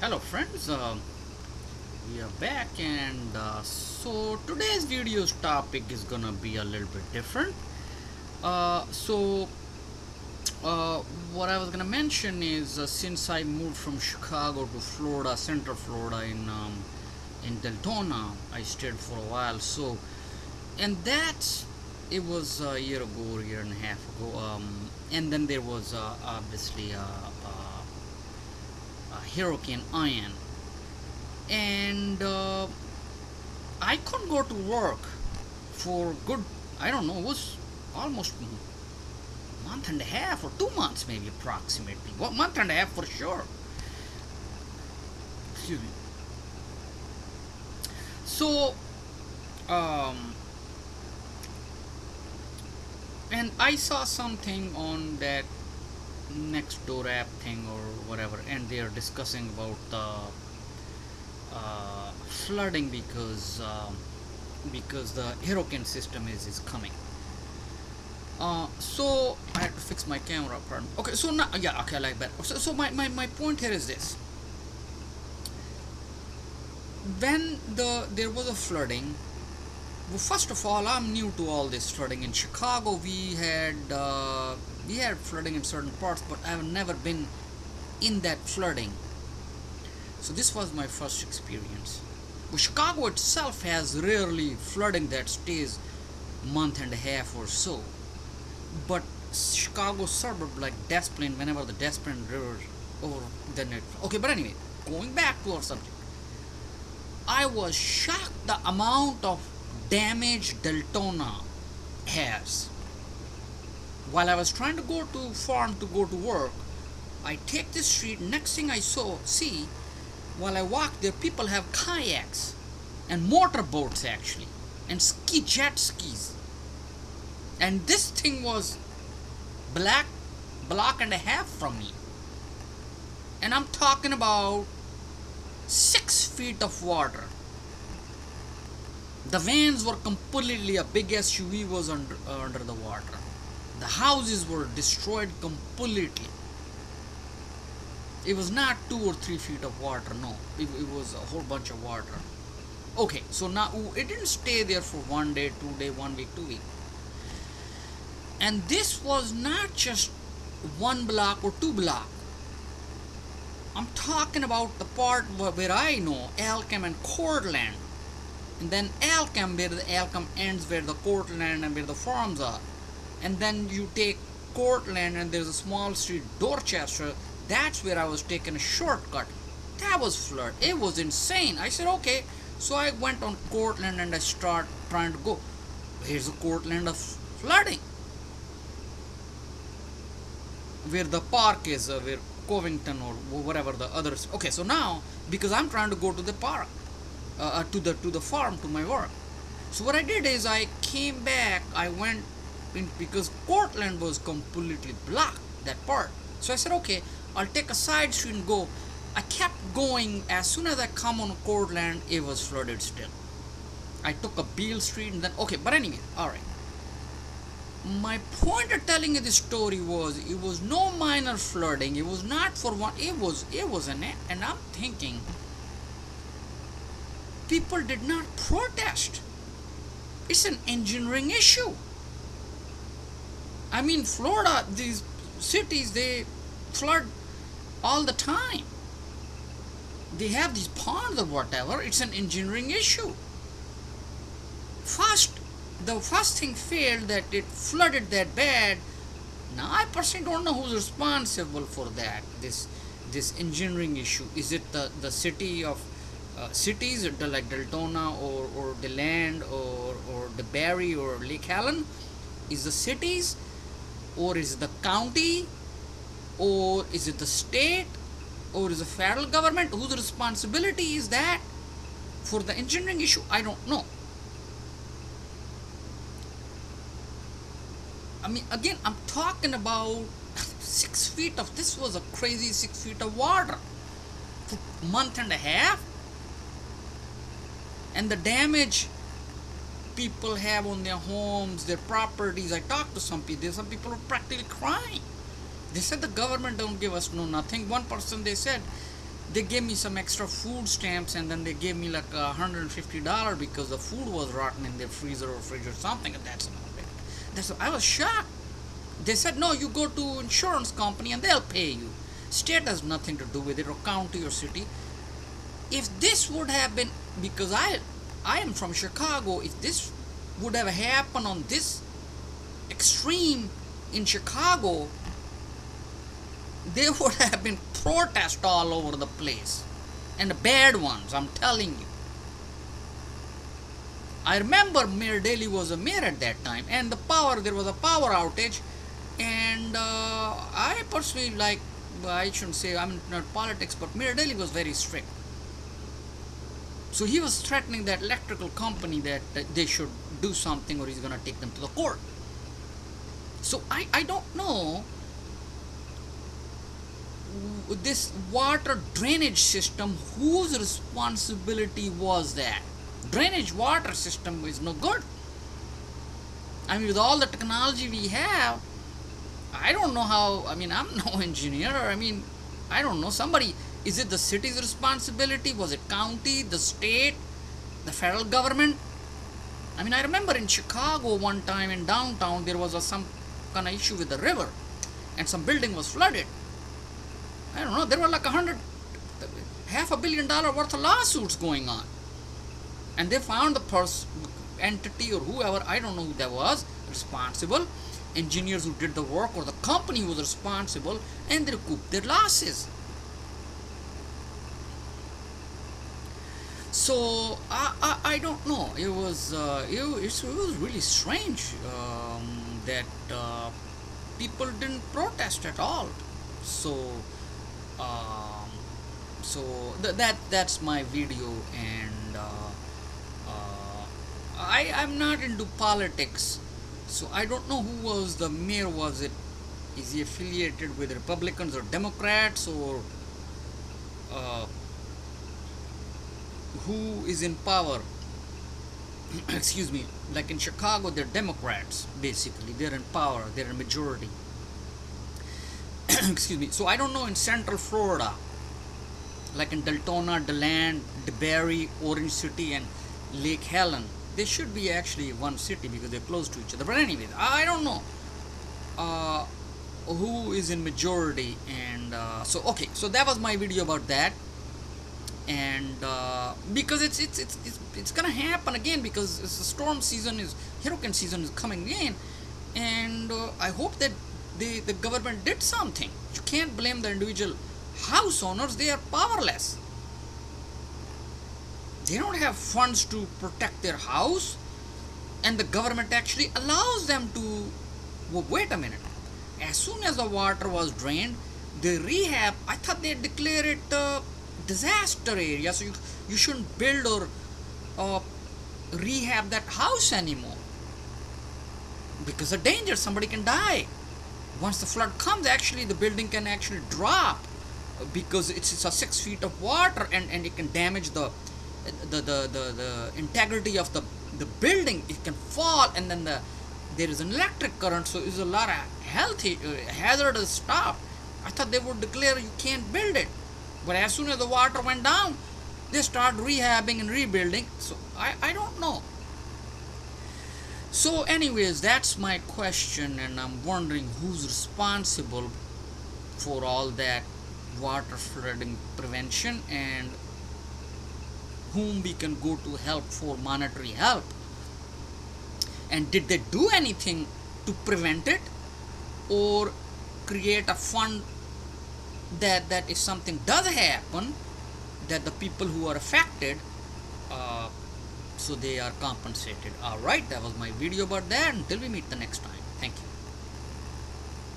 Hello friends, we are back and so today's video's topic is gonna be a little bit different. Uh, so uh, what I was gonna mention is since I moved from Chicago to Florida, Central Florida in Deltona, I stayed for a while. So and that it was a year ago, or a year and a half ago. And then there was obviously Hurricane Ian and I couldn't go to work for good, I don't know, it was almost a month and a half or 2 months, maybe approximately. One month and a half for sure. Excuse me. So, um, and I saw something on that next door app thing or whatever, and they are discussing about flooding because the hurricane system is coming. So I had to fix my camera. Pardon. Okay, so now yeah, okay, I like that. So my point here is this: when there was a flooding. Well, first of all, I'm new to all this flooding. In Chicago, we had flooding in certain parts, but I've never been in that flooding. So this was my first experience. But Chicago itself has rarely flooding that stays month and a half or so. But Chicago suburb like Des Plaines, whenever the Des Plaines River over, then it. Okay, but anyway, going back to our subject, I was shocked the amount of damage Deltona has. While I was trying to go to farm to go to work, I take this street. Next thing I see, while I walk there, people have kayaks and motorboats actually, and jet skis. And this thing was black block and a half from me, and I'm talking about 6 feet of water. The vans were completely, a big SUV was under the water. The houses were destroyed completely. It was not 2 or 3 feet of water, no. It was a whole bunch of water. Okay, so now it didn't stay there for 1 day, 2 day, 1 week, 2 week. And this was not just 1 block or 2 block. I'm talking about the part where I know Alchem and Cortland. And then Alchem, where the Alchem ends, where the Cortland and where the farms are. And then you take Cortland and there's a small street, Dorchester. That's where I was taking a shortcut. That was flood. It was insane. I said, okay. So I went on Cortland and I start trying to go. Here's a Cortland of flooding. Where the park is, where Covington or whatever the others. Okay, so now, because I'm trying to go to the park, to the farm, to my work. So what I did is I came back. I went in because Cortland was completely blocked, that part. So I said, okay, I'll take a side street and go. I kept going. As soon as I come on Cortland, it was flooded still. I took a Beale Street and then okay. But anyway, all right. My point of telling you this story was it was no minor flooding. It was not for one. It was an, and I'm thinking people did not protest. It's an engineering issue. I mean, Florida, these cities, they flood all the time. They have these ponds or whatever. It's an engineering issue. The first thing failed, that it flooded that bad. Now I personally don't know who's responsible for that. This engineering issue. Is it the city of cities like Deltona or DeLand or Debary or Lake Helen? Is the cities, or is it the county, or is it the state, or is the federal government? Whose responsibility is that for the engineering issue? I don't know. I mean, again, I'm talking about 6 feet of, this was a crazy 6 feet of water for a month and a half. And the damage people have on their homes, their properties. I talked to some people. Some people are practically crying. They said the government don't give us no nothing. One person, they said they gave me some extra food stamps, and then they gave me like $150 because the food was rotten in their freezer or fridge or something, and that's about it. I was shocked. They said, no, you go to insurance company and they'll pay you. State has nothing to do with it, or county or city. If this would have been, because I am from Chicago, if this would have happened on this extreme in Chicago, there would have been protests all over the place, and the bad ones, I'm telling you. I remember Mayor Daley was a mayor at that time, and there was a power outage, and I personally, like, I shouldn't say, I'm not politics, but Mayor Daley was very strict. So he was threatening that electrical company that they should do something or he's going to take them to the court. So I don't know, this water drainage system, whose responsibility was that? Drainage water system is no good. I mean, with all the technology we have, I don't know how, I mean, I'm no engineer. I mean, I don't know. Somebody, is it the city's responsibility? Was it county, the state, the federal government? I mean, I remember in Chicago one time in downtown, there was some kind of issue with the river, and some building was flooded. I don't know, there were like $500 million worth of lawsuits going on. And they found the entity or whoever, I don't know who that was, responsible, engineers who did the work, or the company who was responsible, and they recouped their losses. So I don't know. It was really strange that people didn't protest at all. So that's my video, and I'm not into politics, so I don't know who was the mayor. Is he affiliated with Republicans or Democrats, or who is in power? Excuse me. Like in Chicago, they're Democrats, basically. They're in power, they're in majority. Excuse me. So I don't know in Central Florida, like in Deltona, DeLand, Debary, Orange City, and Lake Helen. They should be actually one city because they're close to each other. But anyways, I don't know who is in majority. And so that was my video about that. And because it's gonna happen again, because it's the storm season, hurricane season is coming in, and I hope that the government did something. You can't blame the individual house owners. They are powerless. They don't have funds to protect their house, and the government actually allows them to. Well, wait a minute. As soon as the water was drained, the rehab, I thought they declared it disaster area, so you shouldn't build or rehab that house anymore, because the danger, somebody can die. Once the flood comes, actually the building can actually drop, because it's a 6 feet of water, and it can damage the integrity of the building. It can fall, and then there is an electric current, so there's a lot of hazardous stuff. I thought they would declare you can't build it, but as soon as the water went down, they start rehabbing and rebuilding. So I don't know. So anyways, that's my question, and I'm wondering who's responsible for all that water flooding prevention, and whom we can go to help for monetary help. And did they do anything to prevent it, or create a fund that if something does happen, that the people who are affected, so they are compensated. Alright, that was my video about that. Until we meet the next time.